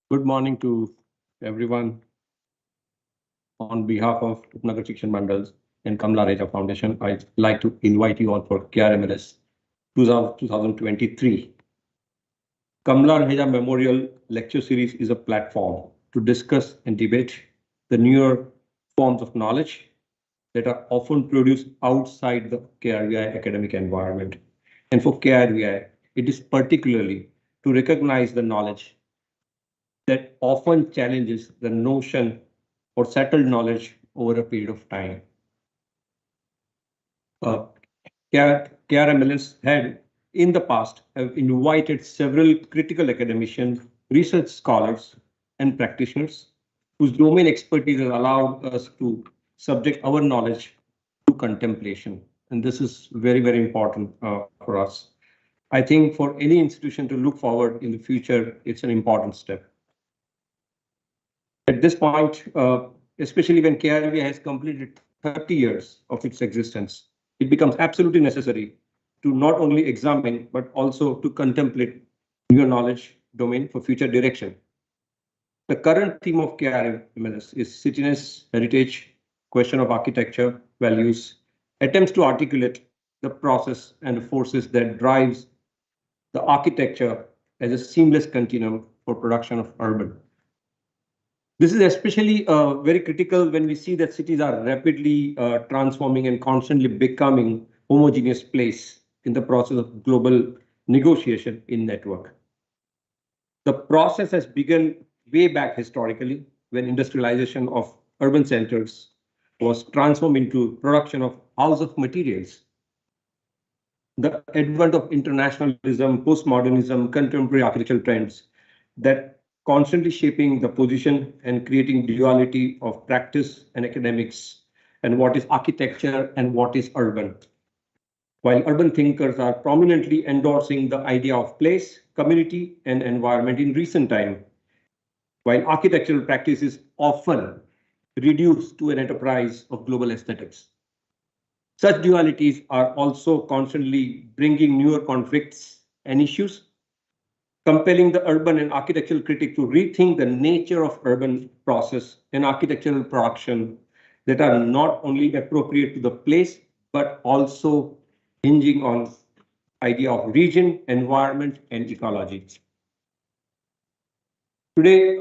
Good morning to everyone. On behalf of Nagar Shikshan Mandals and Kamla Reja Foundation, I'd like to invite you all for Krmls 2023. Kamla Reja Memorial Lecture Series is a platform to discuss and debate the newer forms of knowledge that are often produced outside the KRVI academic environment. And for KRVI, it is particularly to recognize the knowledge that often challenges the notion or settled knowledge over a period of time. KRMLs had in the past have invited several critical academicians, research scholars, and practitioners whose domain expertise has allowed us to subject our knowledge to contemplation. And this is very, very important for us. I think for any institution to look forward in the future, it's an important step. At this point, especially when KRV has completed 30 years of its existence, it becomes absolutely necessary to not only examine, but also to contemplate new knowledge domain for future direction. The current theme of KRMLS is cityness, heritage, question of architecture, values, attempts to articulate the process and the forces that drives the architecture as a seamless continuum for production of urban. This is especially very critical when we see that cities are rapidly transforming and constantly becoming homogeneous place in the process of global negotiation in network. The process has begun way back historically when industrialization of urban centers was transformed into production of house of materials. The advent of internationalism, postmodernism, contemporary architectural trends that constantly shaping the position and creating duality of practice and academics and what is architecture and what is urban. While urban thinkers are prominently endorsing the idea of place, community, and environment in recent time, while architectural practice is often reduced to an enterprise of global aesthetics. Such dualities are also constantly bringing newer conflicts and issues, compelling the urban and architectural critic to rethink the nature of urban process and architectural production that are not only appropriate to the place, but also hinging on idea of region, environment, and ecology. Today,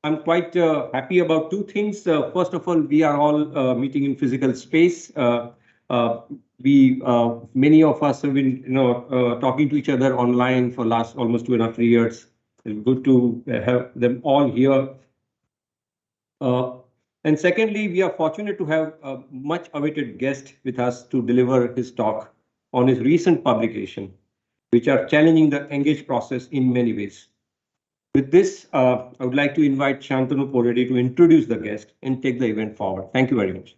I'm quite happy about two things. First of all, we are all meeting in physical space. Many of us have been, talking to each other online for last almost 2.5 years. It's good to have them all here. And secondly, we are fortunate to have a much awaited guest with us to deliver his talk on his recent publication, which are challenging the engaged process in many ways. With this, I would like to invite Shantanu Poredi to introduce the guest and take the event forward. Thank you very much.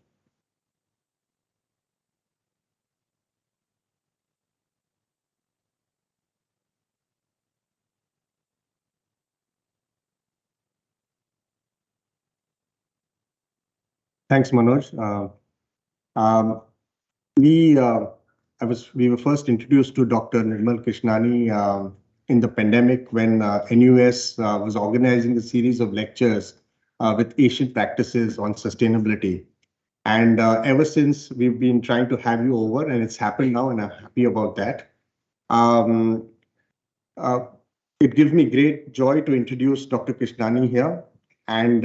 Thanks, Manoj. We were first introduced to Dr. Nirmal Kishnani in the pandemic when NUS was organizing a series of lectures with Asian practices on sustainability. And ever since, we've been trying to have you over, and it's happened now, and I'm happy about that. It gives me great joy to introduce Dr. Kishnani here, and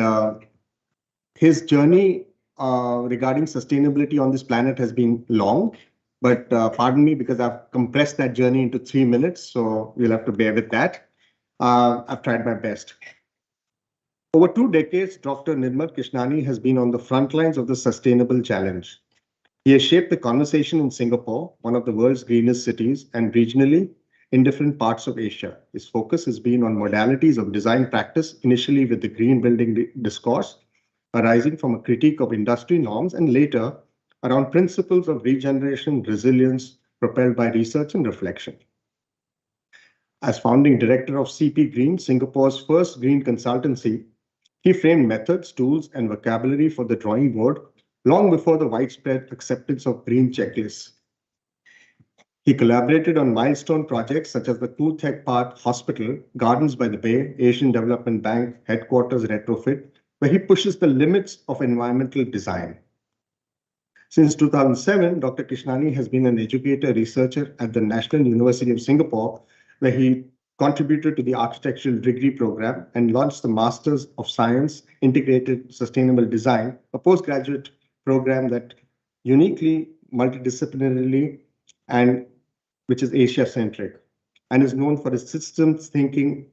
his journey regarding sustainability on this planet has been long, but pardon me because I've compressed that journey into 3 minutes, so you'll have to bear with that. I've tried my best. Over 2 decades, Dr. Nirmal Kishnani has been on the front lines of the sustainable challenge. He has shaped the conversation in Singapore, one of the world's greenest cities, and regionally in different parts of Asia. His focus has been on modalities of design practice, initially with the green building discourse, arising from a critique of industry norms, and later around principles of regeneration, resilience, propelled by research and reflection. As founding director of CP Green, Singapore's first green consultancy, he framed methods, tools, and vocabulary for the drawing board long before the widespread acceptance of green checklists. He collaborated on milestone projects such as the Cool Tech Park Hospital, Gardens by the Bay, Asian Development Bank headquarters retrofit, where he pushes the limits of environmental design. Since 2007, Dr. Kishnani has been an educator researcher at the National University of Singapore, where he contributed to the architectural degree program and launched the Masters of Science Integrated Sustainable Design, a postgraduate program that uniquely multidisciplinarily and which is Asia-centric and is known for its systems thinking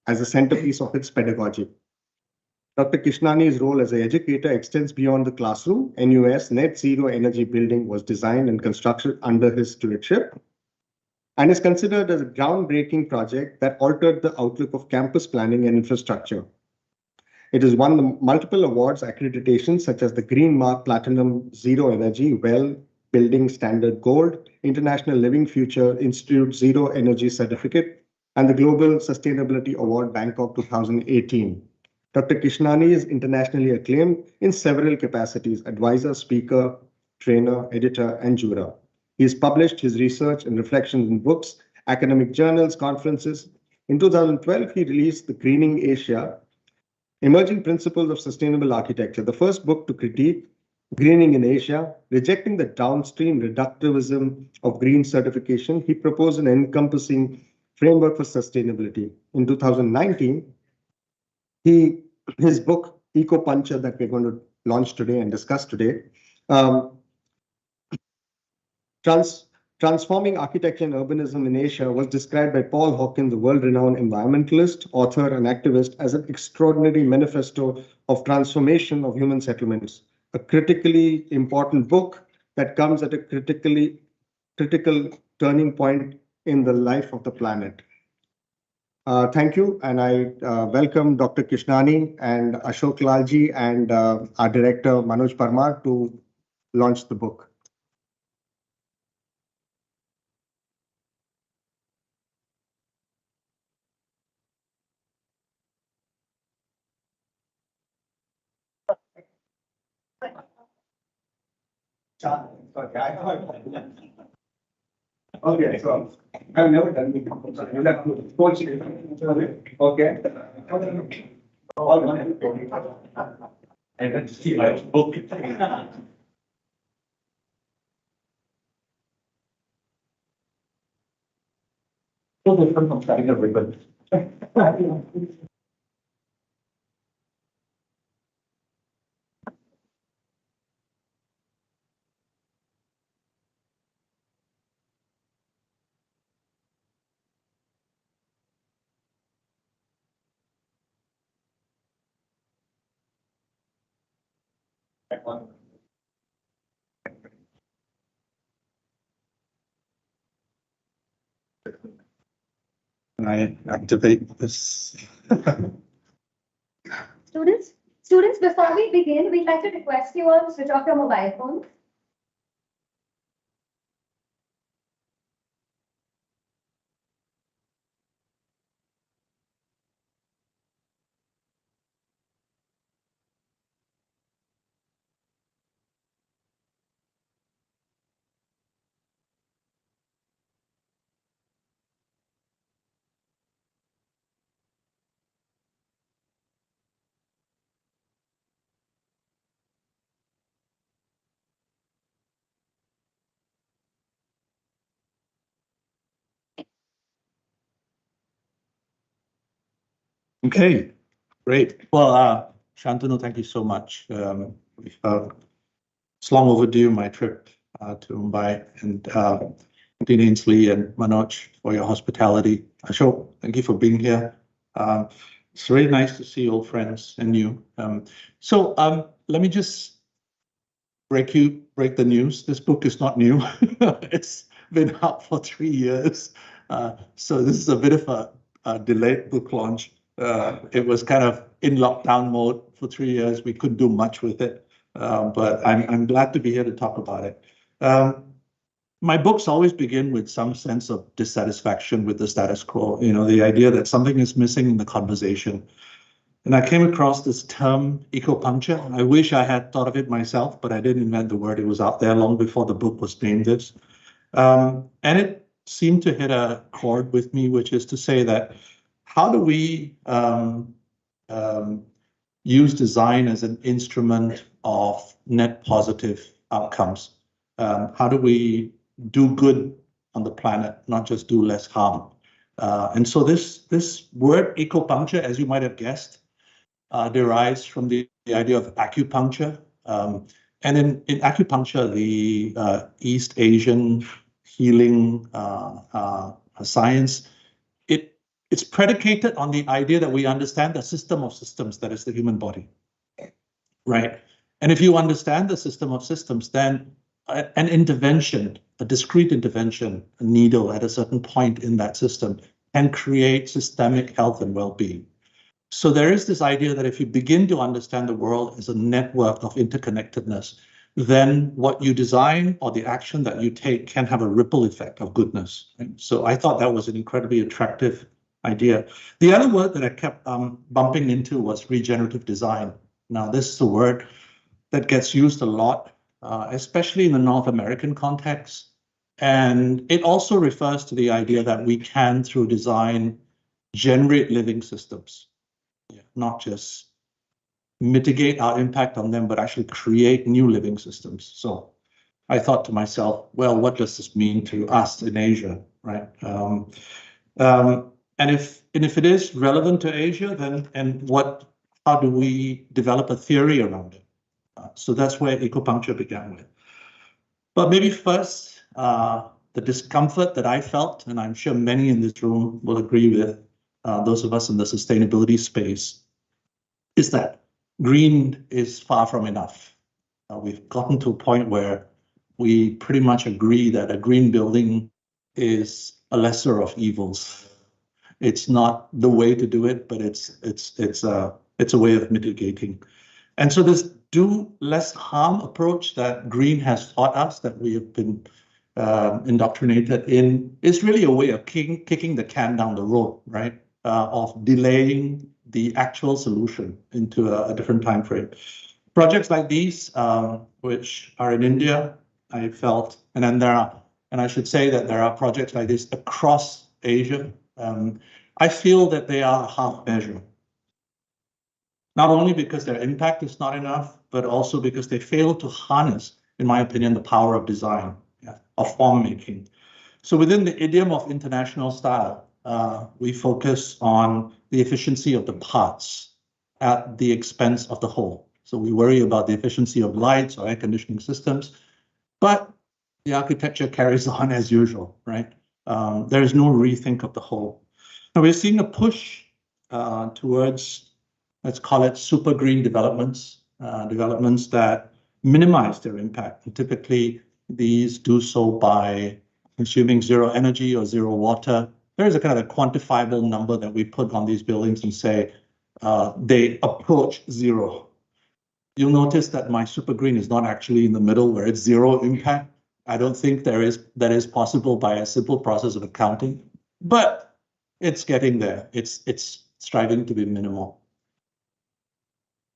as a centerpiece of its pedagogy. Dr. Kishnani's role as an educator extends beyond the classroom. NUS Net Zero Energy Building was designed and constructed under his stewardship and is considered as a groundbreaking project that altered the outlook of campus planning and infrastructure. It has won multiple awards, accreditations such as the Green Mark Platinum Zero Energy WELL Building Standard Gold, International Living Future Institute Zero Energy Certificate, and the Global Sustainability Award Bangkok 2018. Dr. Kishnani is internationally acclaimed in several capacities: advisor, speaker, trainer, editor, and juror. He has published his research and reflections in books, academic journals, conferences. In 2012, he released The Greening Asia, Emerging Principles of Sustainable Architecture, the first book to critique greening in Asia. Rejecting the downstream reductivism of green certification, he proposed an encompassing framework for sustainability. In 2019, his book, Ecopuncture, that we're going to launch today and discuss today, Transforming Architecture and Urbanism in Asia, was described by Paul Hawkins, the world-renowned environmentalist, author, and activist, as an extraordinary manifesto of transformation of human settlements, a critically important book that comes at a critical turning point in the life of the planet. Thank you, and I welcome Dr. Kishnani and Ashok Lalji and our director Manoj Parmar to launch the book. Okay, so I've never done it before. So you'll have to coach it. Okay. All one. And then see my book. So different from starting a ribbon. Can I activate this? Students, before we begin, we'd like to request you all to switch off your mobile phones. Okay, great. Well, Shantanu, thank you so much. It's long overdue, my trip to Mumbai, and Dean Ainsley and Manoj for your hospitality. Ashok, thank you for being here. It's really nice to see old friends and you. So let me just break the news. This book is not new. It's been out for 3 years. So this is a bit of a delayed book launch. It was kind of in lockdown mode for 3 years. We couldn't do much with it, but I'm glad to be here to talk about it. My books always begin with some sense of dissatisfaction with the status quo, the idea that something is missing in the conversation. And I came across this term, ecopuncture. I wish I had thought of it myself, but I didn't invent the word. It was out there long before the book was named this. And seemed to hit a chord with me, which is to say that how do we use design as an instrument of net positive outcomes? How do we do good on the planet, not just do less harm? And so this word ecopuncture, as you might have guessed, derives from the idea of acupuncture. And in acupuncture, the East Asian healing science, it's predicated on the idea that we understand the system of systems that is the human body, right? And if you understand the system of systems, then an intervention, a discrete intervention, a needle at a certain point in that system can create systemic health and well-being. So there is this idea that if you begin to understand the world as a network of interconnectedness, then what you design or the action that you take can have a ripple effect of goodness. Right? So I thought that was an incredibly attractive idea. The other word that I kept bumping into was regenerative design. Now, this is a word that gets used a lot, especially in the North American context. And it also refers to the idea that we can, through design, generate living systems, not just mitigate our impact on them, but actually create new living systems. So I thought to myself, well, what does this mean to us in Asia, right? And if it is relevant to Asia, then how do we develop a theory around it? So that's where ecopuncture began with. But maybe first, the discomfort that I felt, and I'm sure many in this room will agree with, those of us in the sustainability space, is that green is far from enough. We've gotten to a point where we pretty much agree that a green building is a lesser of evils. It's not the way to do it, but it's a way of mitigating. And so this do less harm approach that green has taught us, that we have been indoctrinated in, is really a way of kicking the can down the road, right? Of delaying the actual solution into a different time frame. Projects like these, which are in India, I felt, and then and I should say that there are projects like this across Asia. I feel that they are half measure. Not only because their impact is not enough, but also because they fail to harness, in my opinion, the power of design, of form making. So within the idiom of international style, we focus on the efficiency of the parts at the expense of the whole. So we worry about the efficiency of lights or air conditioning systems, but the architecture carries on as usual, right? There is no rethink of the whole. Now we're seeing a push towards, let's call it super green developments, developments that minimize their impact. And typically these do so by consuming zero energy or zero water. There is a kind of a quantifiable number that we put on these buildings and say they approach zero. You'll notice that my super green is not actually in the middle where it's zero impact. I don't think that is possible by a simple process of accounting, but it's getting there. It's striving to be minimal.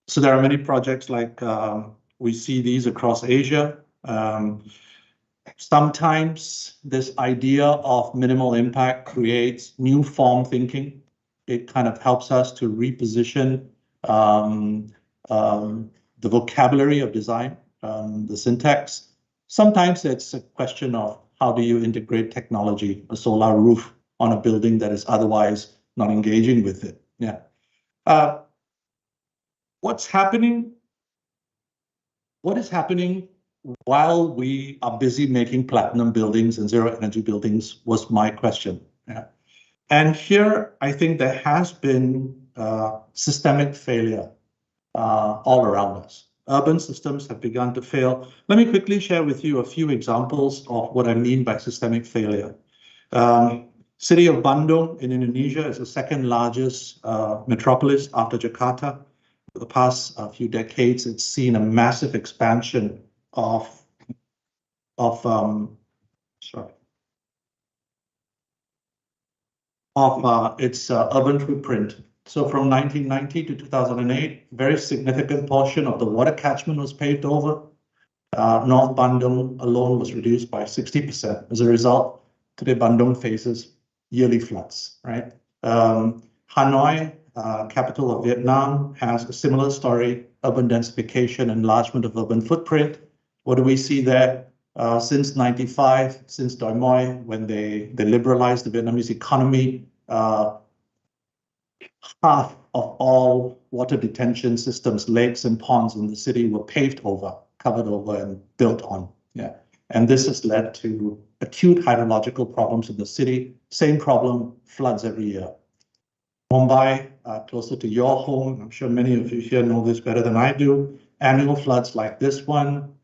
So there are many projects like we see these across Asia. Sometimes this idea of minimal impact creates new form thinking. It kind of helps us to reposition the vocabulary of design, the syntax. Sometimes it's a question of how do you integrate technology, a solar roof on a building that is otherwise not engaging with it. Yeah. What is happening while we are busy making platinum buildings and zero energy buildings was my question. Yeah. And here, I think there has been systemic failure all around us. Urban systems have begun to fail. Let me quickly share with you a few examples of what I mean by systemic failure. City of Bandung in Indonesia is the second largest metropolis after Jakarta. For the past few decades, it's seen a massive expansion of its urban footprint. So from 1990 to 2008, very significant portion of the water catchment was paved over. North Bandung alone was reduced by 60%. As a result, today Bandung faces yearly floods, right? Hanoi, capital of Vietnam, has a similar story: urban densification, enlargement of urban footprint. What do we see there? Since 95, since Doi Moi, when they liberalized the Vietnamese economy, half of all water detention systems, lakes and ponds in the city were paved over, covered over, and built on. Yeah, and this has led to acute hydrological problems in the city. Same problem, floods every year. Mumbai, closer to your home, I'm sure many of you here know this better than I do. Annual floods like this one,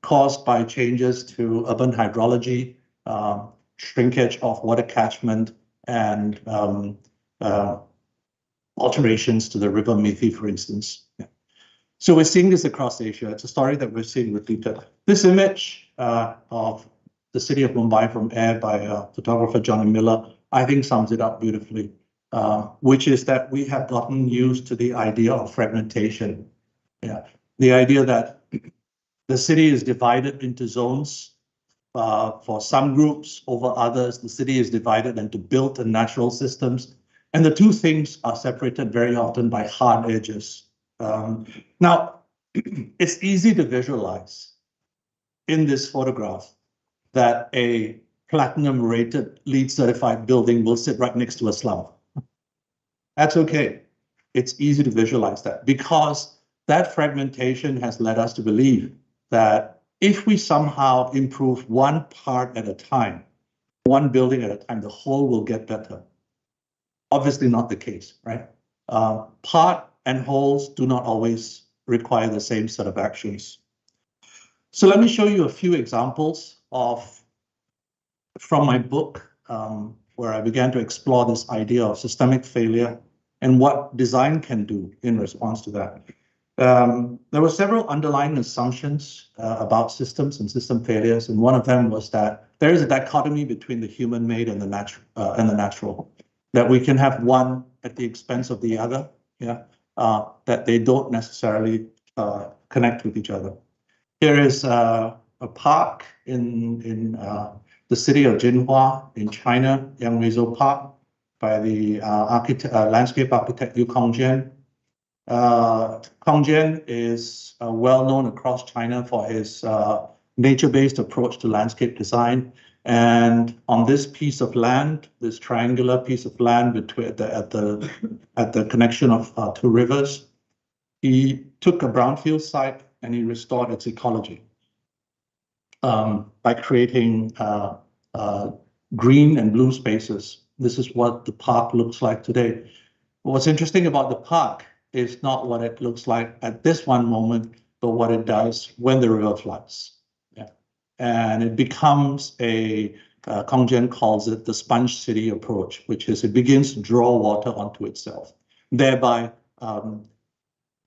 caused by changes to urban hydrology, shrinkage of water catchment, and alterations to the river Mithi, for instance. Yeah. So we're seeing this across Asia. It's a story that we're seeing repeated. This image of the city of Mumbai from air by photographer Johnny Miller, I think sums it up beautifully, which is that we have gotten used to the idea of fragmentation. Yeah, the idea that the city is divided into zones for some groups over others. The city is divided into built and natural systems. And the two things are separated very often by hard edges. Now, it's easy to visualize in this photograph that a platinum-rated LEED certified building will sit right next to a slum. That's okay. It's easy to visualize that because that fragmentation has led us to believe that if we somehow improve one part at a time, one building at a time, the whole will get better. Obviously not the case, right? Part and wholes do not always require the same set of actions. So let me show you a few examples from my book, where I began to explore this idea of systemic failure and what design can do in response to that. There were several underlying assumptions about systems and system failures, and one of them was that there is a dichotomy between the human-made and the natural. That we can have one at the expense of the other, yeah, that they don't necessarily connect with each other. Here is a park in the city of Jinhua in China, Yangweizhou Park, by the landscape architect Yu Kongjian. Kongjian is well known across China for his nature-based approach to landscape design. And on this piece of land, this triangular piece of land between at the connection of two rivers, he took a brownfield site and he restored its ecology by creating green and blue spaces. This is what the park looks like today. What's interesting about the park is not what it looks like at this one moment, but what it does when the river floods. And it becomes Kongjian calls it the sponge city approach, which is it begins to draw water onto itself, thereby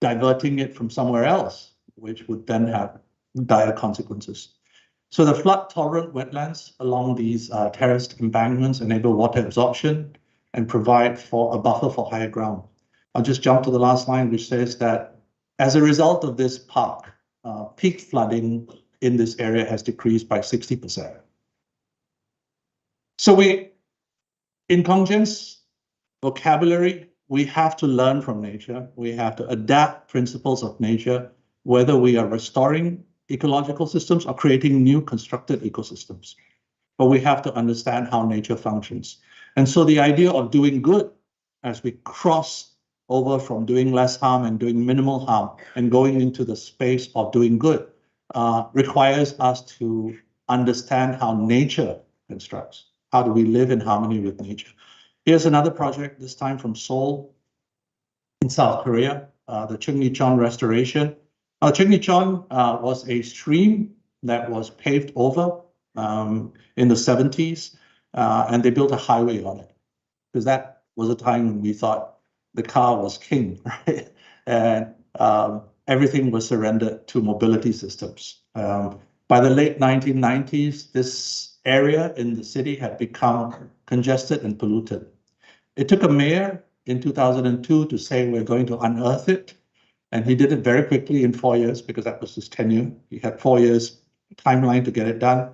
diverting it from somewhere else, which would then have dire consequences. So the flood-tolerant wetlands along these terraced embankments enable water absorption and provide for a buffer for higher ground. I'll just jump to the last line, which says that as a result of this park, peak flooding in this area has decreased by 60%. So in Kongjian's vocabulary, we have to learn from nature. We have to adapt principles of nature, whether we are restoring ecological systems or creating new constructed ecosystems. But we have to understand how nature functions. And so the idea of doing good as we cross over from doing less harm and doing minimal harm and going into the space of doing good requires us to understand how nature constructs. How do we live in harmony with nature? Here's another project, this time from Seoul in South Korea, the Chungnichon restoration. Chungnichon was a stream that was paved over in the 70s, and they built a highway on it, because that was a time when we thought the car was king, right? And everything was surrendered to mobility systems. By the late 1990s, this area in the city had become congested and polluted. It took a mayor in 2002 to say we're going to unearth it. And he did it very quickly in 4 years because that was his tenure. He had 4 years timeline to get it done.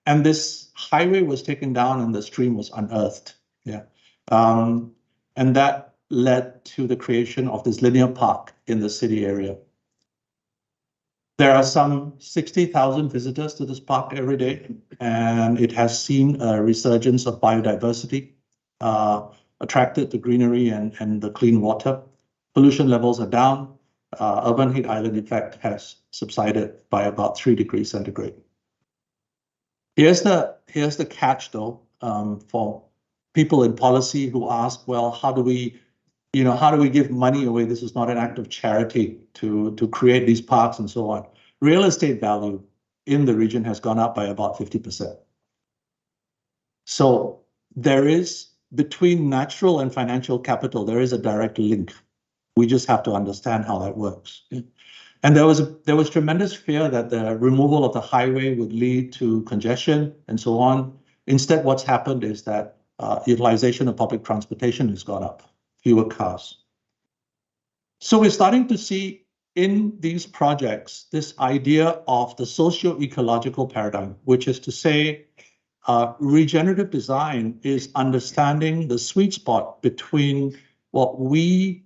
And this highway was taken down and the stream was unearthed. Yeah. And that led to the creation of this linear park in the city area. There are some 60,000 visitors to this park every day, and it has seen a resurgence of biodiversity, attracted to greenery and the clean water. Pollution levels are down. Urban heat island effect has subsided by about 3 degrees centigrade. Here's the catch though, for people in policy who ask, well, how do we give money away? This is not an act of charity to create these parks and so on. Real estate value in the region has gone up by about 50%. So there is, between natural and financial capital, there is a direct link. We just have to understand how that works. And there was tremendous fear that the removal of the highway would lead to congestion and so on. Instead, what's happened is that utilization of public transportation has gone up, fewer cars. So we're starting to see in these projects this idea of the socio-ecological paradigm, which is to say regenerative design is understanding the sweet spot between what we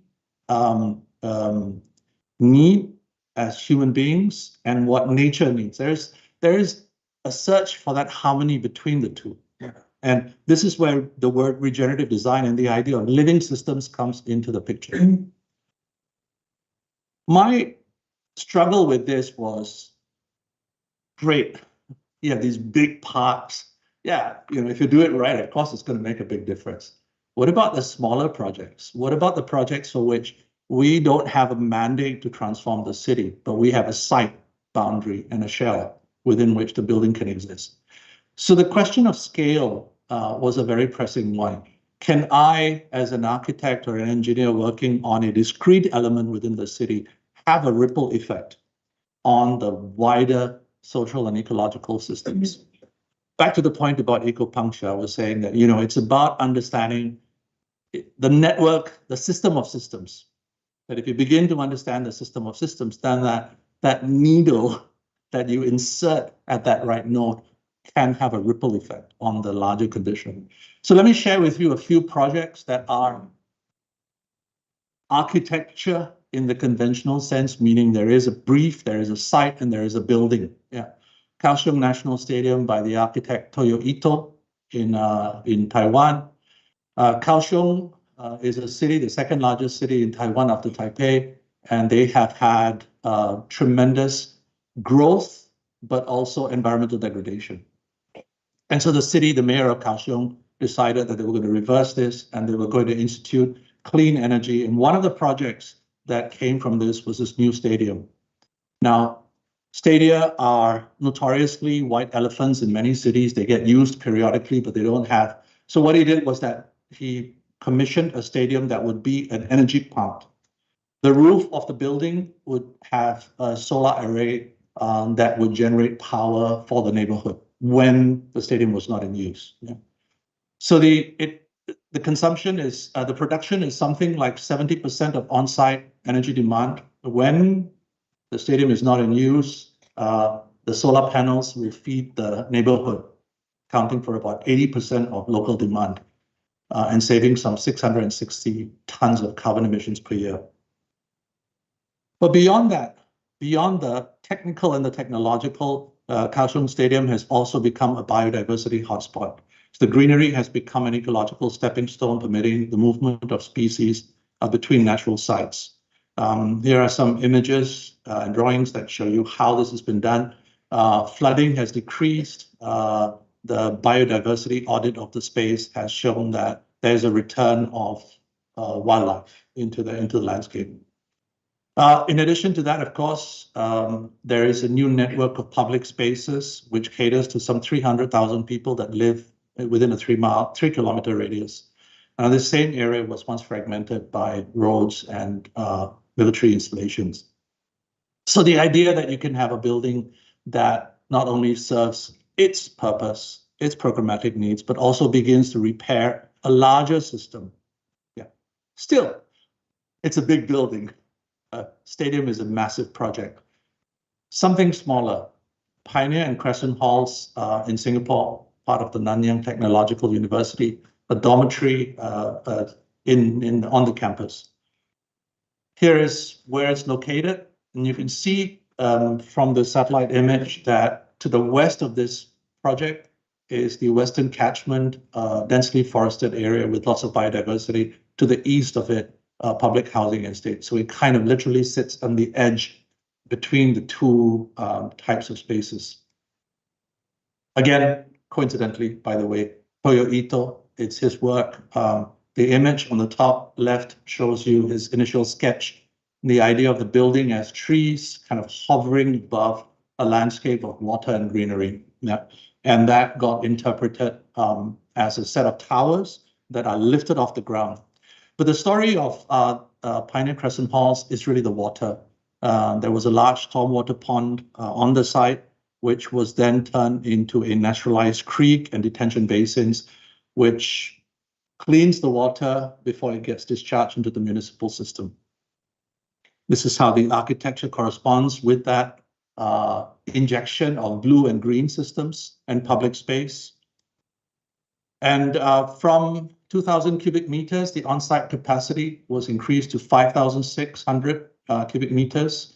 need as human beings and what nature needs. There is a search for that harmony between the two. And this is where the word regenerative design and the idea of living systems comes into the picture. My struggle with this was, great, yeah, these big parks. Yeah, if you do it right, of course, it's going to make a big difference. What about the smaller projects? What about the projects for which we don't have a mandate to transform the city, but we have a site boundary and a shell within which the building can exist? So the question of scale was a very pressing one. Can I, as an architect or an engineer working on a discrete element within the city, have a ripple effect on the wider social and ecological systems? Back to the point about Ecopuncture, I was saying that, it's about understanding the network, the system of systems. That if you begin to understand the system of systems, then that needle that you insert at that right node can have a ripple effect on the larger condition. So let me share with you a few projects that are architecture in the conventional sense, meaning there is a brief, there is a site, and there is a building. Yeah, Kaohsiung National Stadium by the architect Toyo Ito in Taiwan. Kaohsiung is a city, the second largest city in Taiwan after Taipei, and they have had tremendous growth, but also environmental degradation. And so the city, the mayor of Kaohsiung, decided that they were going to reverse this and they were going to institute clean energy. And one of the projects that came from this was this new stadium. Now, stadia are notoriously white elephants in many cities. They get used periodically, but they don't have. So what he did was that he commissioned a stadium that would be an energy pump. The roof of the building would have a solar array that would generate power for the neighborhood when the stadium was not in use. Yeah. So the consumption is, the production is something like 70% of on-site energy demand. When the stadium is not in use, the solar panels will feed the neighborhood, accounting for about 80% of local demand and saving some 660 tons of carbon emissions per year. But beyond that, beyond the technical and the technological, Kaohsiung Stadium has also become a biodiversity hotspot. So the greenery has become an ecological stepping stone, permitting the movement of species between natural sites. Here are some images and drawings that show you how this has been done. Flooding has decreased. The biodiversity audit of the space has shown that there's a return of wildlife into the landscape. In addition to that, of course, there is a new network of public spaces which caters to some 300,000 people that live within a 3-kilometer radius. This same area was once fragmented by roads and military installations. So the idea that you can have a building that not only serves its purpose, its programmatic needs, but also begins to repair a larger system. Yeah. Still, it's a big building. Stadium is a massive project. Something smaller, Pioneer and Crescent Halls in Singapore, part of the Nanyang Technological University, a dormitory on the campus. Here is where it's located, and you can see from the satellite image that to the west of this project is the Western Catchment, densely forested area with lots of biodiversity. To the east of it, public housing estate. So it kind of literally sits on the edge between the two types of spaces. Again, coincidentally, by the way, Toyo Ito, it's his work. The image on the top left shows you his initial sketch, the idea of the building as trees kind of hovering above a landscape of water and greenery. Yeah. And that got interpreted as a set of towers that are lifted off the ground. But the story of Pioneer Crescent Halls is really the water. There was a large stormwater pond on the site, which was then turned into a naturalized creek and detention basins, which cleans the water before it gets discharged into the municipal system. This is how the architecture corresponds with that injection of blue and green systems and public space. And from 2,000 cubic meters, the on-site capacity was increased to 5,600 cubic meters.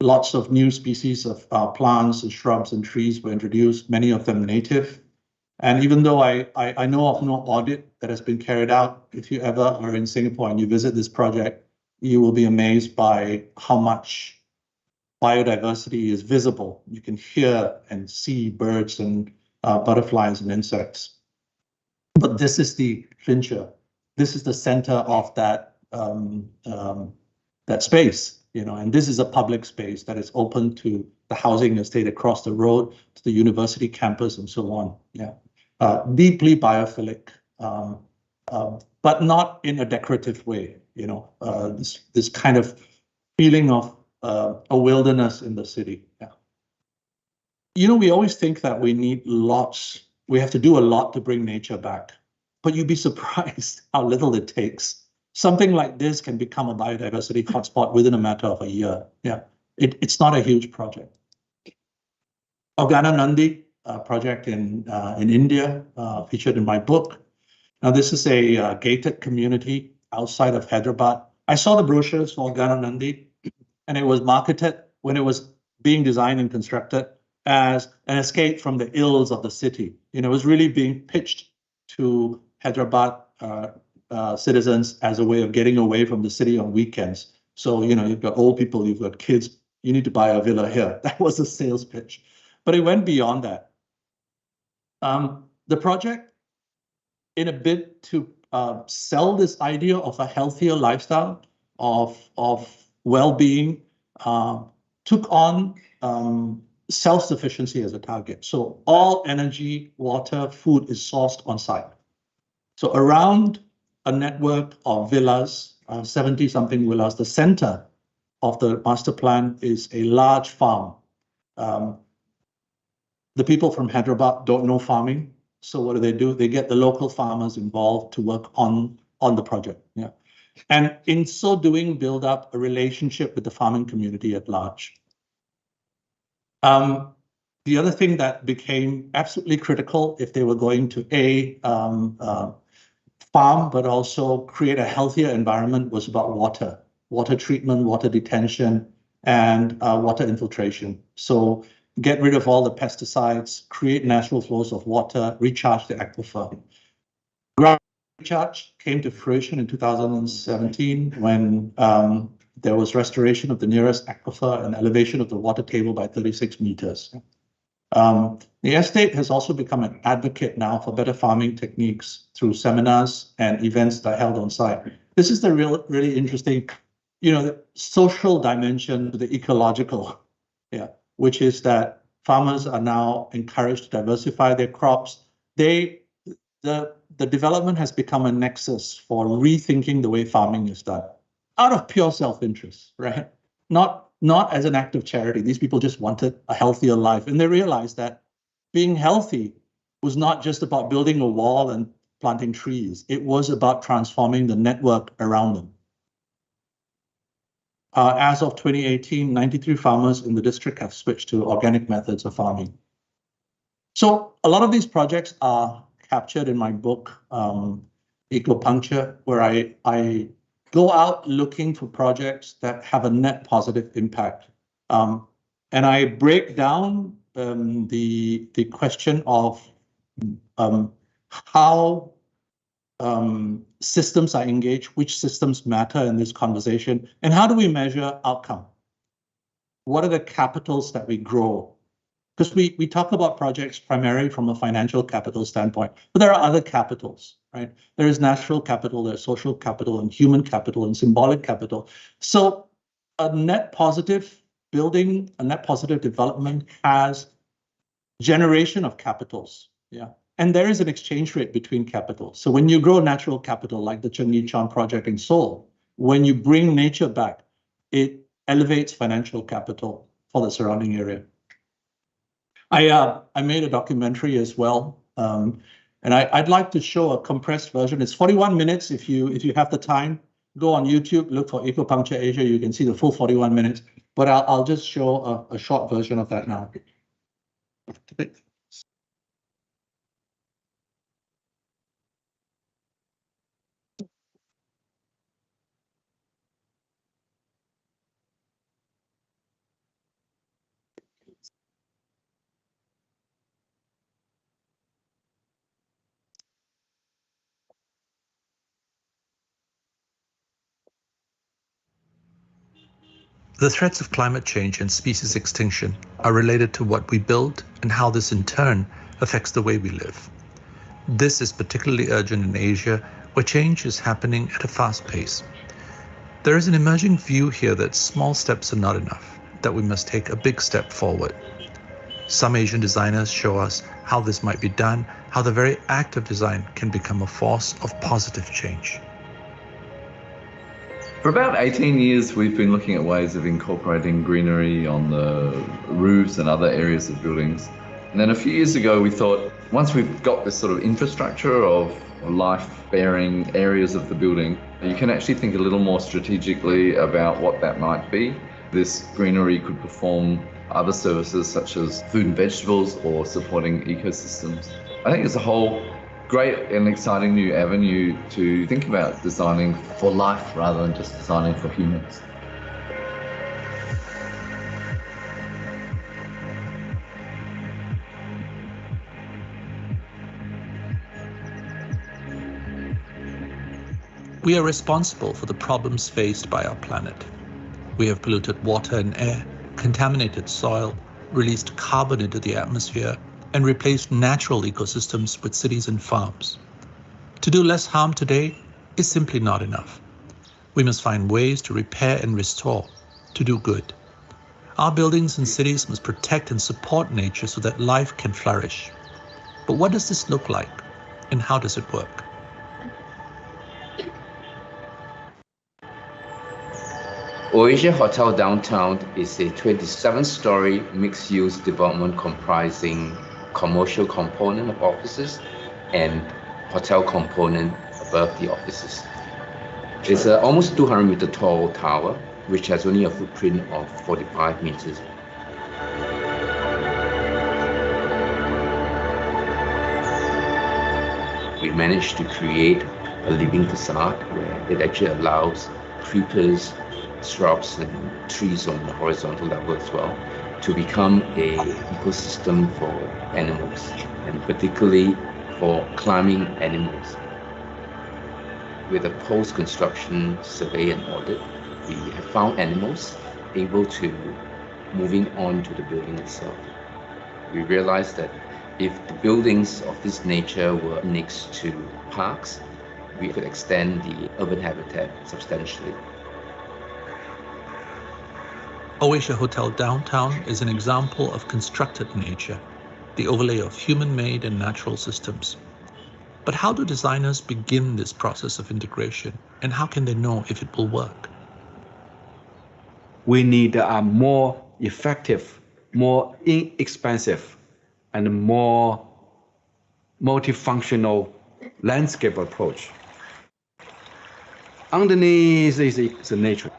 Lots of new species of plants and shrubs and trees were introduced, many of them native. And even though I know of no audit that has been carried out, if you ever are in Singapore and you visit this project, you will be amazed by how much biodiversity is visible. You can hear and see birds and butterflies and insects. But this is the clincher. This is the center of that that space, you know, and this is a public space that is open to the housing estate across the road, to the university campus, and so on. Yeah, deeply biophilic, but not in a decorative way. You know, this kind of feeling of a wilderness in the city. Yeah. You know, we always think that we need lots. We have to do a lot to bring nature back, but you'd be surprised how little it takes. Something like this can become a biodiversity hotspot within a matter of a year. Yeah, it's not a huge project. Organonandi project in India, featured in my book. Now, this is a gated community outside of Hyderabad. I saw the brochures for Organonandi, and it was marketed when it was being designed and constructed as an escape from the ills of the city. You know, it was really being pitched to Hyderabad citizens as a way of getting away from the city on weekends. So, you know, you've got old people, you've got kids, you need to buy a villa here. That was a sales pitch. But it went beyond that. The project, in a bid to sell this idea of a healthier lifestyle, of well-being, took on self-sufficiency as a target. So all energy, water, food is sourced on site. So around a network of villas, 70-something villas, the center of the master plan is a large farm. The people from Hyderabad don't know farming. So what do? They get the local farmers involved to work on the project. Yeah. And in so doing, build up a relationship with the farming community at large. The other thing that became absolutely critical if they were going to farm, but also create a healthier environment, was about water treatment, water detention, and water infiltration. So get rid of all the pesticides, create natural flows of water, recharge the aquifer. Ground recharge came to fruition in 2017 when there was restoration of the nearest aquifer and elevation of the water table by 36 meters. The estate has also become an advocate now for better farming techniques through seminars and events that are held on site. This is the really interesting, you know, the social dimension to the ecological, yeah, which is that farmers are now encouraged to diversify their crops. The development has become a nexus for rethinking the way farming is done, out of pure self-interest, right? Not as an act of charity. These people just wanted a healthier life. And they realized that being healthy was not just about building a wall and planting trees. It was about transforming the network around them. As of 2018, 93 farmers in the district have switched to organic methods of farming. So a lot of these projects are captured in my book, Ecopuncture, where I go out looking for projects that have a net positive impact. And I break down the question of how systems are engaged, which systems matter in this conversation, and how do we measure outcome? What are the capitals that we grow? Because we talk about projects primarily from a financial capital standpoint, but there are other capitals, right? There is natural capital, there's social capital, and human capital, and symbolic capital. So a net positive building, a net positive development has generation of capitals, yeah. And there is an exchange rate between capital. So when you grow natural capital, like the Cheng Yi Chan project in Seoul, when you bring nature back, it elevates financial capital for the surrounding area. I made a documentary as well, and I'd like to show a compressed version. It's 41 minutes. If you have the time, go on YouTube, look for Ecopuncture Asia. You can see the full 41 minutes. But I'll just show a short version of that now. The threats of climate change and species extinction are related to what we build and how this in turn affects the way we live. This is particularly urgent in Asia, where change is happening at a fast pace. There is an emerging view here that small steps are not enough, that we must take a big step forward. Some Asian designers show us how this might be done, how the very act of design can become a force of positive change. For about 18 years, we've been looking at ways of incorporating greenery on the roofs and other areas of buildings. And then a few years ago, we thought, once we've got this sort of infrastructure of life-bearing areas of the building, you can actually think a little more strategically about what that might be. This greenery could perform other services such as food and vegetables or supporting ecosystems. I think it's a whole great and exciting new avenue to think about designing for life rather than just designing for humans. We are responsible for the problems faced by our planet. We have polluted water and air, contaminated soil, released carbon into the atmosphere, and replaced natural ecosystems with cities and farms. To do less harm today is simply not enough. We must find ways to repair and restore, to do good. Our buildings and cities must protect and support nature so that life can flourish. But what does this look like, and how does it work? Oasia Hotel Downtown is a 27-story mixed-use development comprising commercial component of offices and hotel component above the offices. It's an almost 200-meter tall tower, which has only a footprint of 45 meters. We managed to create a living facade where it actually allows creepers, shrubs and trees on the horizontal level as well to become a ecosystem for animals, and particularly for climbing animals. With a post-construction survey and audit, we have found animals able to moving on to the building itself. We realized that if the buildings of this nature were next to parks, we could extend the urban habitat substantially. Oasia Hotel Downtown is an example of constructed nature, the overlay of human-made and natural systems. But how do designers begin this process of integration, and how can they know if it will work? We need a more effective, more inexpensive, and more multifunctional landscape approach. Underneath is the nature.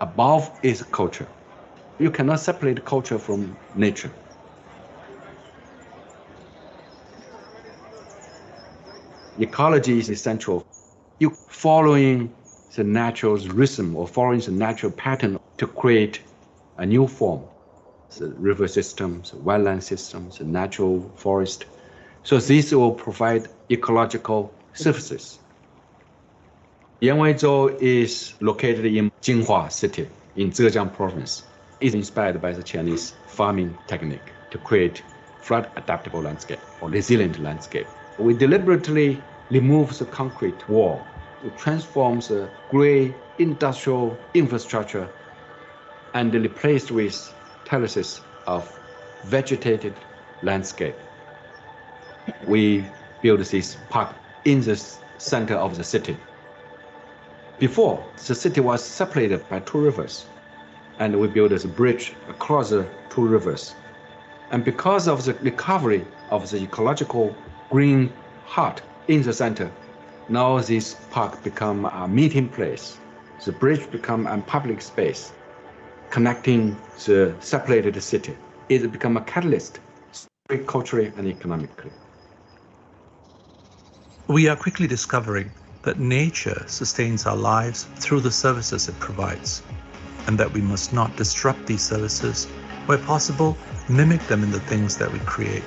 above is culture. You cannot separate culture from nature. Ecology is essential. You following the natural rhythm or following the natural pattern to create a new form. The river systems, the wetland systems, the natural forest. So these will provide ecological services. Yanweizhou is located in Jinhua City in Zhejiang Province. It's inspired by the Chinese farming technique to create flood-adaptable landscape or resilient landscape. We deliberately remove the concrete wall to transform the gray industrial infrastructure and replace with terraces of vegetated landscape. We built this park in the center of the city. Before, the city was separated by two rivers, and we built a bridge across the two rivers. And because of the recovery of the ecological green heart in the center, now this park become a meeting place. The bridge become a public space connecting the separated city. It become a catalyst, culturally and economically. We are quickly discovering that nature sustains our lives through the services it provides, and that we must not disrupt these services. Where possible, mimic them in the things that we create.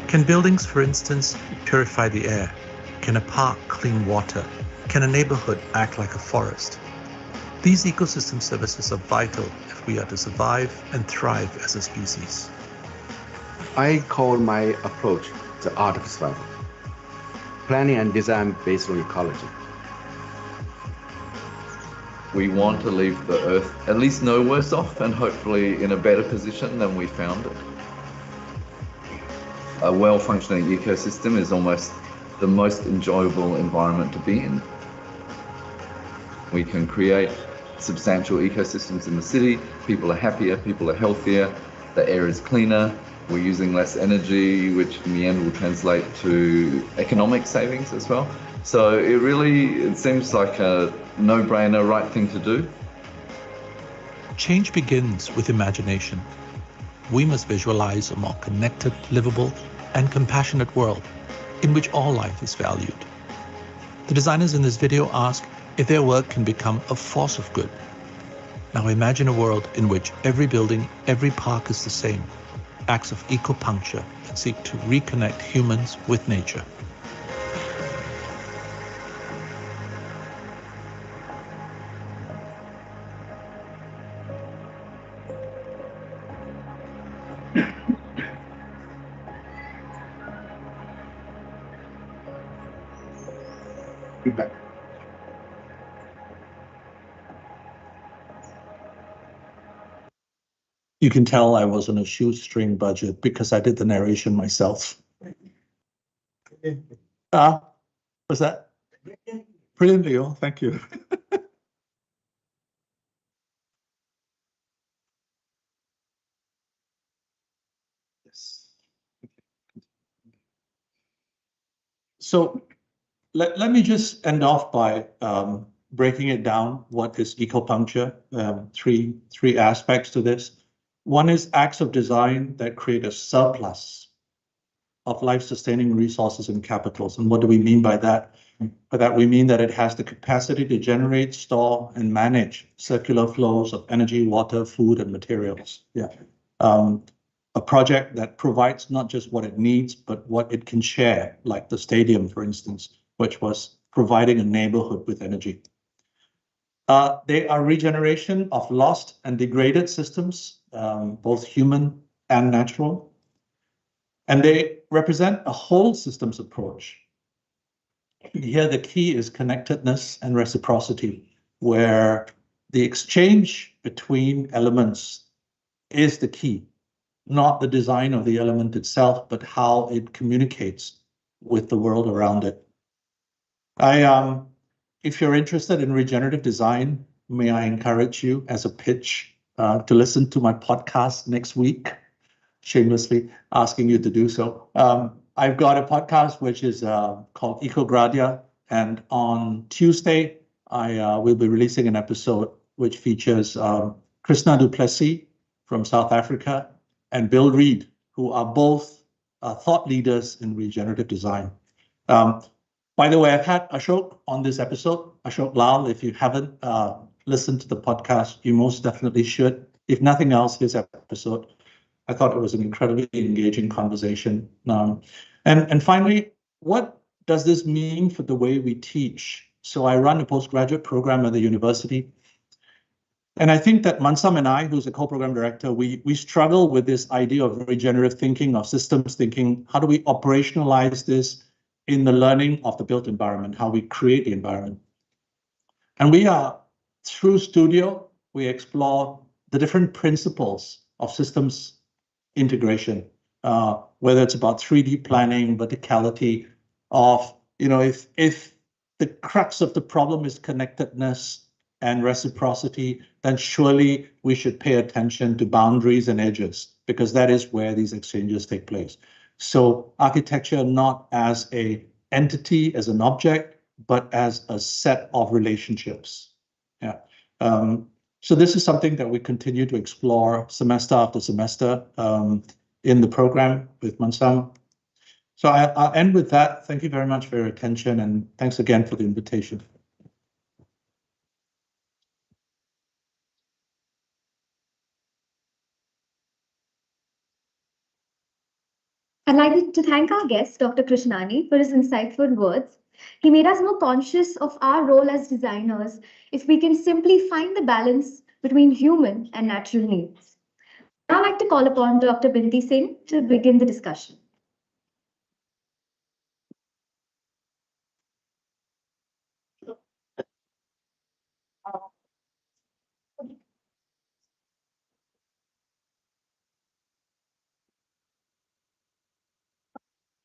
Can buildings, for instance, purify the air? Can a park clean water? Can a neighborhood act like a forest? These ecosystem services are vital if we are to survive and thrive as a species. I call my approach the art of survival. Planning and design based on ecology. We want to leave the Earth at least no worse off and hopefully in a better position than we found it. A well-functioning ecosystem is almost the most enjoyable environment to be in. We can create substantial ecosystems in the city. People are happier, people are healthier, the air is cleaner, we're using less energy, which in the end will translate to economic savings as well. So it seems like a no-brainer, right thing to do. Change begins with imagination. We must visualize a more connected, livable, and compassionate world in which all life is valued. The designers in this video ask if their work can become a force of good. Now imagine a world in which every building, every park is the same. Acts of ecopuncture that seek to reconnect humans with nature. Feedback. You can tell I was on a shoestring budget because I did the narration myself. Was that? Brilliant, Leo. Thank you. Yes. So let me just end off by breaking it down. What is ecopuncture? Three aspects to this. One is acts of design that create a surplus of life-sustaining resources and capitals. And what do we mean by that? By that, we mean that it has the capacity to generate, store, and manage circular flows of energy, water, food, and materials. Yeah. A project that provides not just what it needs, but what it can share, like the stadium, for instance, which was providing a neighborhood with energy. They are regeneration of lost and degraded systems, both human and natural. And they represent a whole systems approach. Here, the key is connectedness and reciprocity, where the exchange between elements is the key, not the design of the element itself, but how it communicates with the world around it. If you're interested in regenerative design, may I encourage you as a pitch to listen to my podcast next week, shamelessly asking you to do so. I've got a podcast which is called Ecogradia, and on Tuesday, I will be releasing an episode which features Krishna du Plessis from South Africa and Bill Reed, who are both thought leaders in regenerative design. By the way, I've had Ashok on this episode, Ashok Lal. If you haven't listened to the podcast, you most definitely should. If nothing else, his episode. I thought it was an incredibly engaging conversation. And finally, what does this mean for the way we teach? So I run a postgraduate program at the university. And I think that Mansam and I, who's a co-program director, we struggle with this idea of regenerative thinking, of systems thinking. How do we operationalize this in the learning of the built environment, how we create the environment? And we are, through Studio, we explore the different principles of systems integration, whether it's about 3D planning, verticality, of, if the crux of the problem is connectedness and reciprocity, then surely we should pay attention to boundaries and edges, because that is where these exchanges take place. So architecture not as an entity, as an object, but as a set of relationships. Yeah. So this is something that we continue to explore semester after semester in the program with Mansam. So I'll end with that. Thank you very much for your attention, and thanks again for the invitation. I'd like to thank our guest, Dr. Krishnani, for his insightful words. He made us more conscious of our role as designers if we can simply find the balance between human and natural needs. I'd like to call upon Dr. Binti Singh to begin the discussion.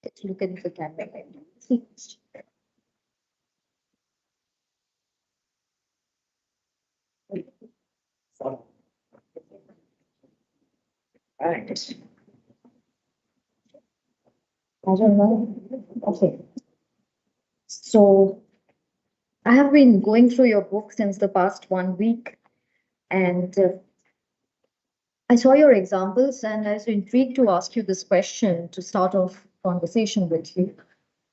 Let's look at the camera. Right. I don't know. Okay. So I have been going through your book since the past 1 week, and I saw your examples, and I was intrigued to ask you this question to start off conversation with you.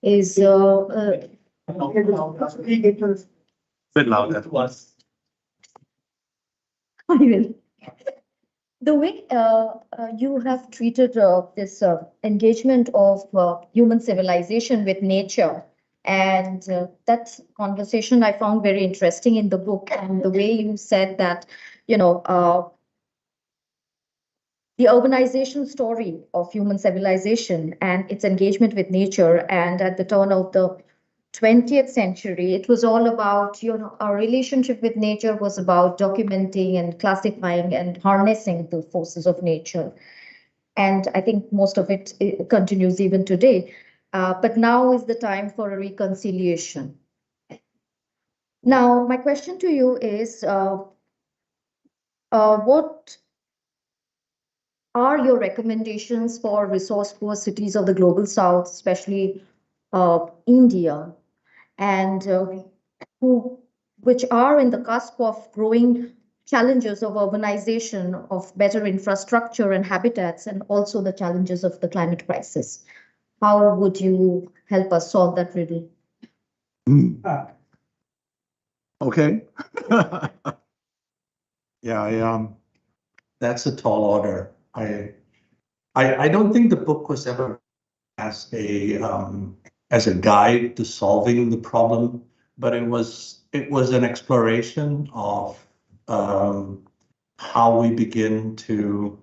Is A bit louder. I will. The way you have treated this engagement of human civilization with nature, and that conversation I found very interesting in the book, and the way you said that, the urbanization story of human civilization and its engagement with nature, and at the turn of the 20th century, it was all about, our relationship with nature was about documenting and classifying and harnessing the forces of nature. And I think most of it continues even today. But now is the time for a reconciliation. Now, my question to you is, what are your recommendations for resource-poor cities of the global south, especially India, and which are in the cusp of growing challenges of urbanization, of better infrastructure and habitats, and also the challenges of the climate crisis? How would you help us solve that riddle? Okay. Yeah, that's a tall order. I don't think the book was ever as a guide to solving the problem, but it was an exploration of how we begin to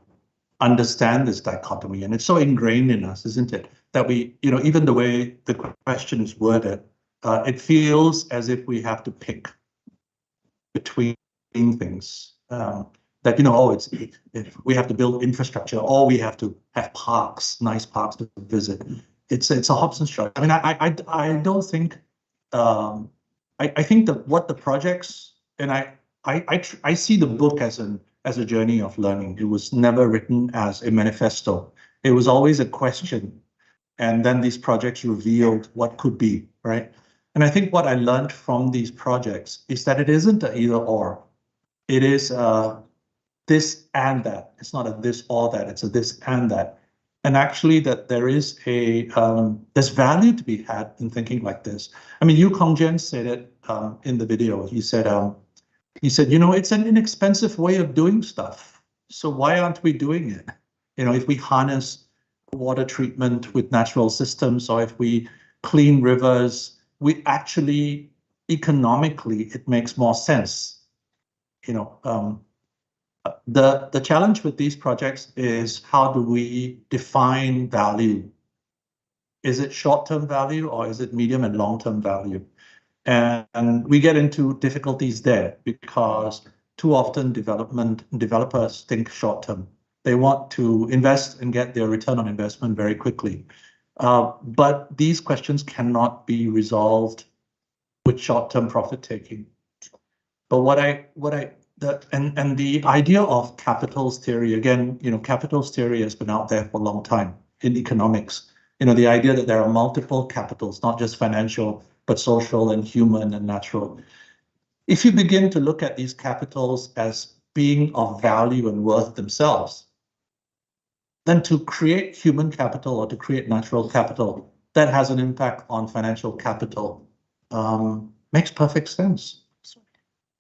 understand this dichotomy. And it's so ingrained in us, isn't it? That we, even the way the question is worded, it feels as if we have to pick between things. That, if we have to build infrastructure, or we have to have parks, nice parks to visit. It's a Hobson struggle. I mean, I don't think, I think that what the projects, and I see the book as a journey of learning. It was never written as a manifesto. It was always a question, and then these projects revealed what could be, right? And I think what I learned from these projects is that it isn't an either or. it is this and that. It's not a this or that. It's a this and that. And actually, that there is there's value to be had in thinking like this. I mean, Yu Kongjian said it in the video. He said, you know, it's an inexpensive way of doing stuff. So why aren't we doing it? You know, if we harness water treatment with natural systems, or if we clean rivers, we actually economically it makes more sense. You know, the challenge with these projects is how do we define value? Is it short-term value or is it medium and long-term value? And we get into difficulties there because too often developers think short-term. They want to invest and get their return on investment very quickly. But these questions cannot be resolved with short-term profit-taking. But the idea of capitals theory, again, you know, capitals theory has been out there for a long time in economics. You know, the idea that there are multiple capitals, not just financial, but social and human and natural. If you begin to look at these capitals as being of value and worth themselves, then to create human capital or to create natural capital that has an impact on financial capital makes perfect sense.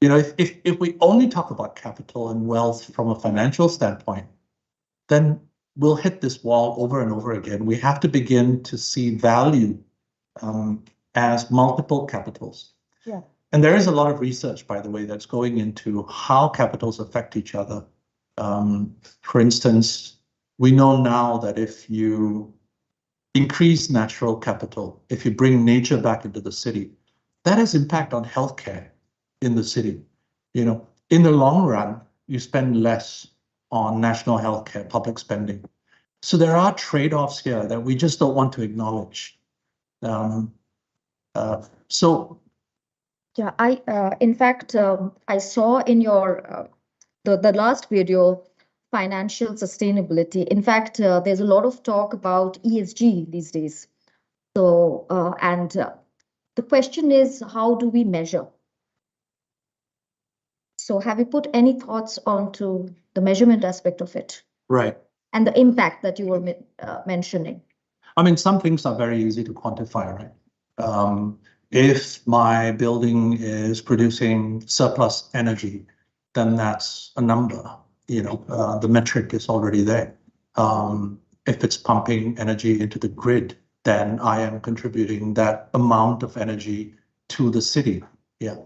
You know, if we only talk about capital and wealth from a financial standpoint, then we'll hit this wall over and over again. We have to begin to see value as multiple capitals. Yeah. And there is a lot of research, by the way, that's going into how capitals affect each other. For instance, we know now that if you increase natural capital, if you bring nature back into the city, that has impact on healthcare in the city. You know, in the long run, you spend less on national healthcare, public spending. So there are trade-offs here that we just don't want to acknowledge. In fact, I saw in your the last video, financial sustainability. In fact, there's a lot of talk about ESG these days. So, the question is, how do we measure? So have you put any thoughts onto the measurement aspect of it? Right. And the impact that you were mentioning? I mean, some things are very easy to quantify, right? If my building is producing surplus energy, then that's a number, you know, the metric is already there. If it's pumping energy into the grid, then I am contributing that amount of energy to the city. Yeah.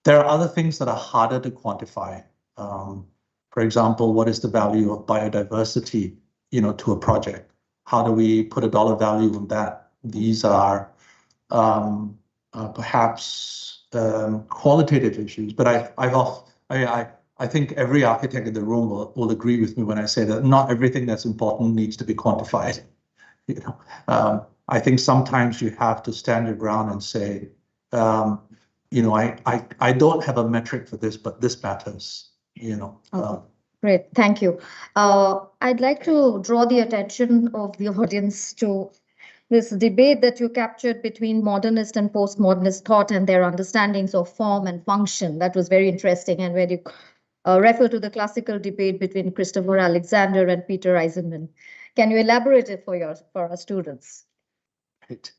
There are other things that are harder to quantify. For example, what is the value of biodiversity, you know, to a project? How do we put a dollar value on that? These are perhaps qualitative issues, but I think every architect in the room will agree with me when I say that not everything that's important needs to be quantified. You know, I think sometimes you have to stand your ground and say, you know, I don't have a metric for this, but this matters, you know. Okay. Great, thank you. I'd like to draw the attention of the audience to this debate that you captured between modernist and postmodernist thought and their understandings of form and function. That was very interesting. And when you refer to the classical debate between Christopher Alexander and Peter Eisenman, can you elaborate it for our students? Right.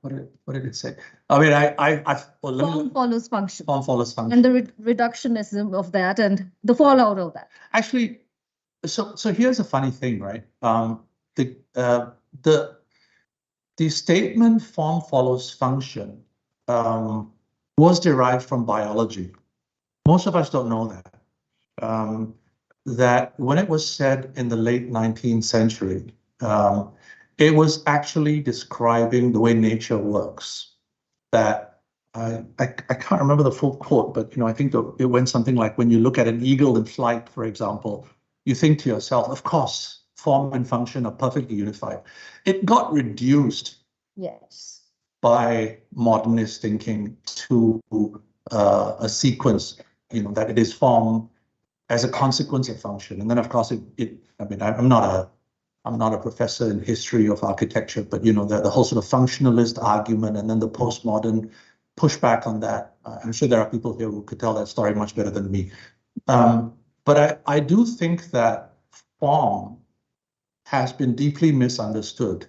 What did it say? I mean, Form follows function. Form follows function. And the reductionism of that and the fallout of that. Actually, so here's a funny thing, right? The statement form follows function was derived from biology. Most of us don't know that. That when it was said in the late 19th century, it was actually describing the way nature works. That I can't remember the full quote, but you know, I think it went something like, when you look at an eagle in flight, for example, you think to yourself, of course, form and function are perfectly unified. It got reduced, yes, by modernist thinking to a sequence, you know, that it is form as a consequence of function. And then, of course, I mean, I'm not a professor in history of architecture, but you know, the whole sort of functionalist argument and then the postmodern pushback on that I'm sure there are people here who could tell that story much better than me. But I do think that form has been deeply misunderstood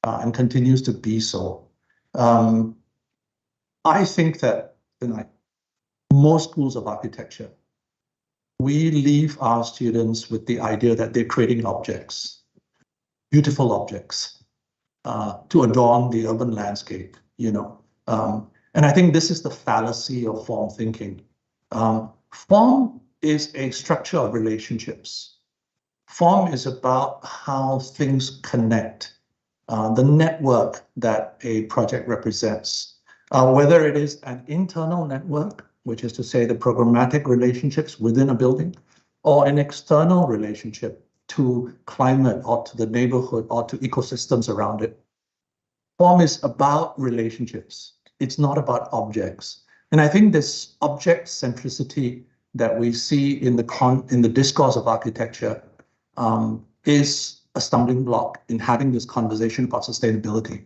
and continues to be so. I think that in most schools of architecture, we leave our students with the idea that they're creating objects, beautiful objects, to adorn the urban landscape, and I think this is the fallacy of form thinking. Form is a structure of relationships. Form is about how things connect, the network that a project represents, whether it is an internal network, which is to say the programmatic relationships within a building, or an external relationship to climate or to the neighborhood or to ecosystems around it. Form is about relationships. It's not about objects. And I think this object centricity that we see in the discourse of architecture is a stumbling block in having this conversation about sustainability.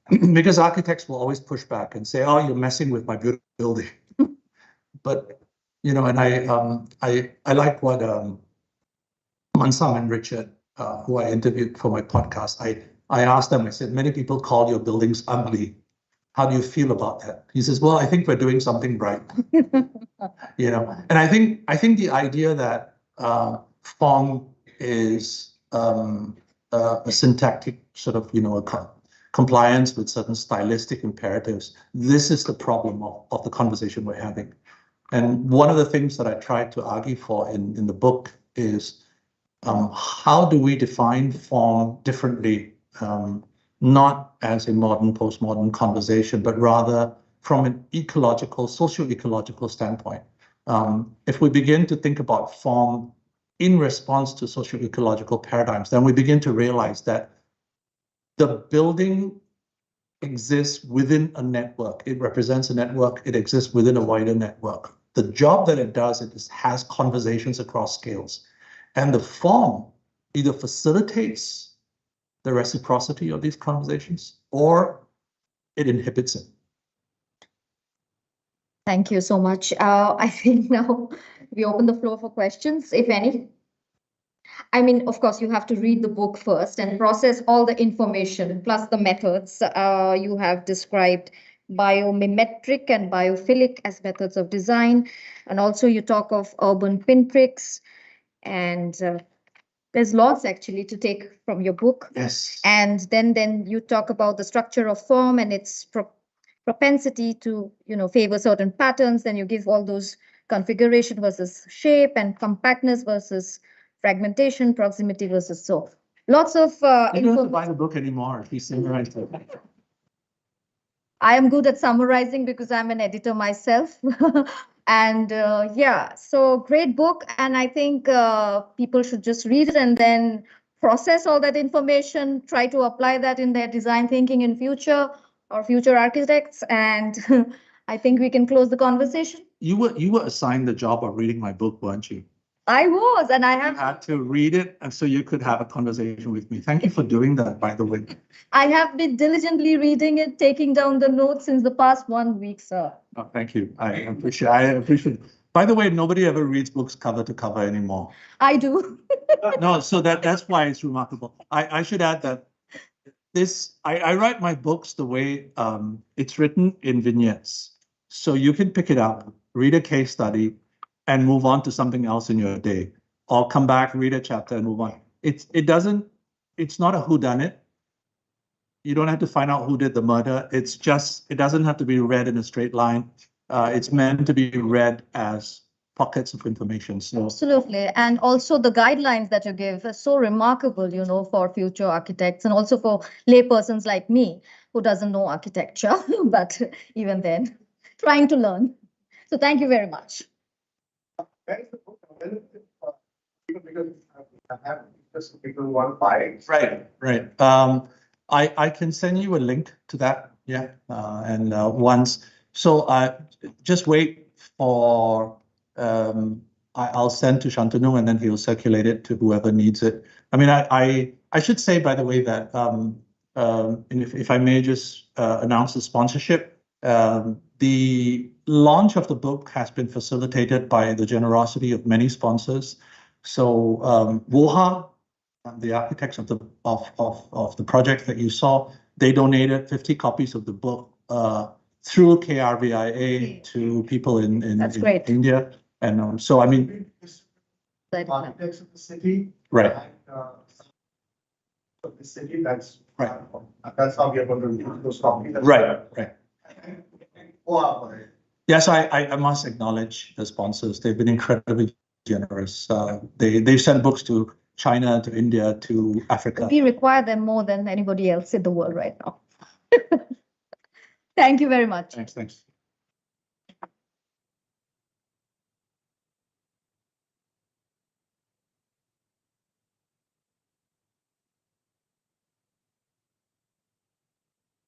Because architects will always push back and say, oh, you're messing with my building. But, and I like what Mansam and Richard, who I interviewed for my podcast, I asked them, I said, many people call your buildings ugly. How do you feel about that? He says, well, I think we're doing something right. And I think the idea that form is a syntactic sort of, a compliance with certain stylistic imperatives, this is the problem of the conversation we're having. And one of the things that I tried to argue for in the book is how do we define form differently, not as a modern, postmodern conversation, but rather from an ecological, socio-ecological standpoint. If we begin to think about form in response to socio-ecological paradigms, then we begin to realize that the building exists within a network. It represents a network. It exists within a wider network. The job that it does, it has conversations across scales. And the form either facilitates the reciprocity of these conversations or it inhibits it. Thank you so much. I think now we open the floor for questions, if any. I mean, of course, you have to read the book first and process all the information, plus the methods you have described, biomimetic and biophilic as methods of design. And also you talk of urban pinpricks, and there's lots actually to take from your book. Yes. And then you talk about the structure of form and its propensity to, favor certain patterns. Then you give all those configuration versus shape and compactness versus fragmentation, proximity versus so. Lots of you don't have to buy the book anymore if you summarize it. I am good at summarizing because I'm an editor myself. And yeah, so great book. And I think people should just read it and then process all that information, try to apply that in their design thinking in future or future architects. And I think we can close the conversation. You were assigned the job of reading my book, weren't you? I was, and I You had to read it, and so you could have a conversation with me. Thank you for doing that, by the way. I have been diligently reading it, taking down the notes since the past 1 week, sir. Oh, thank you. I appreciate. By the way, nobody ever reads books cover to cover anymore. I do. No, so that's why it's remarkable. I should add that I write my books the way it's written in vignettes. So you can pick it up, read a case study, and move on to something else in your day, or come back, read a chapter, and move on. It's not a whodunit. You don't have to find out who did the murder. It doesn't have to be read in a straight line. It's meant to be read as pockets of information. So absolutely, and also the guidelines that you give are so remarkable, for future architects and also for laypersons like me who doesn't know architecture, but even then, trying to learn. So thank you very much. Right. I can send you a link to that. Yeah. And once, so just wait for, I'll send to Shantanu and then he'll circulate it to whoever needs it. I mean, I should say, by the way, that if I may just announce the sponsorship, the launch of the book has been facilitated by the generosity of many sponsors. So WOHA, the architects of the project that you saw, they donated 50 copies of the book through KRVIA to people in India. And so, I mean, architects of the city. right. Of the city, that's right. That's how we are going to use those copies. Right, right. Wow. Yes, I must acknowledge the sponsors. They've been incredibly generous. They've sent books to China, to India, to Africa. We require them more than anybody else in the world right now. Thank you very much. Thanks.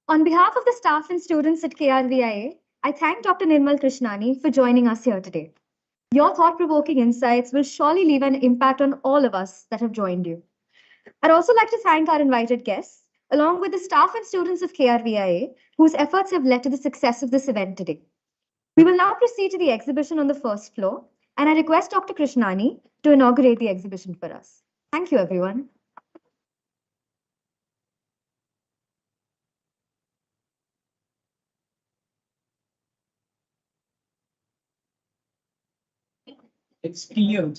On behalf of the staff and students at KRVIA, I thank Dr. Nirmal Kishnani for joining us here today. Your thought-provoking insights will surely leave an impact on all of us that have joined you. I'd also like to thank our invited guests, along with the staff and students of KRVIA, whose efforts have led to the success of this event today. We will now proceed to the exhibition on the first floor, and I request Dr. Kishnani to inaugurate the exhibition for us. Thank you, everyone. It's clear.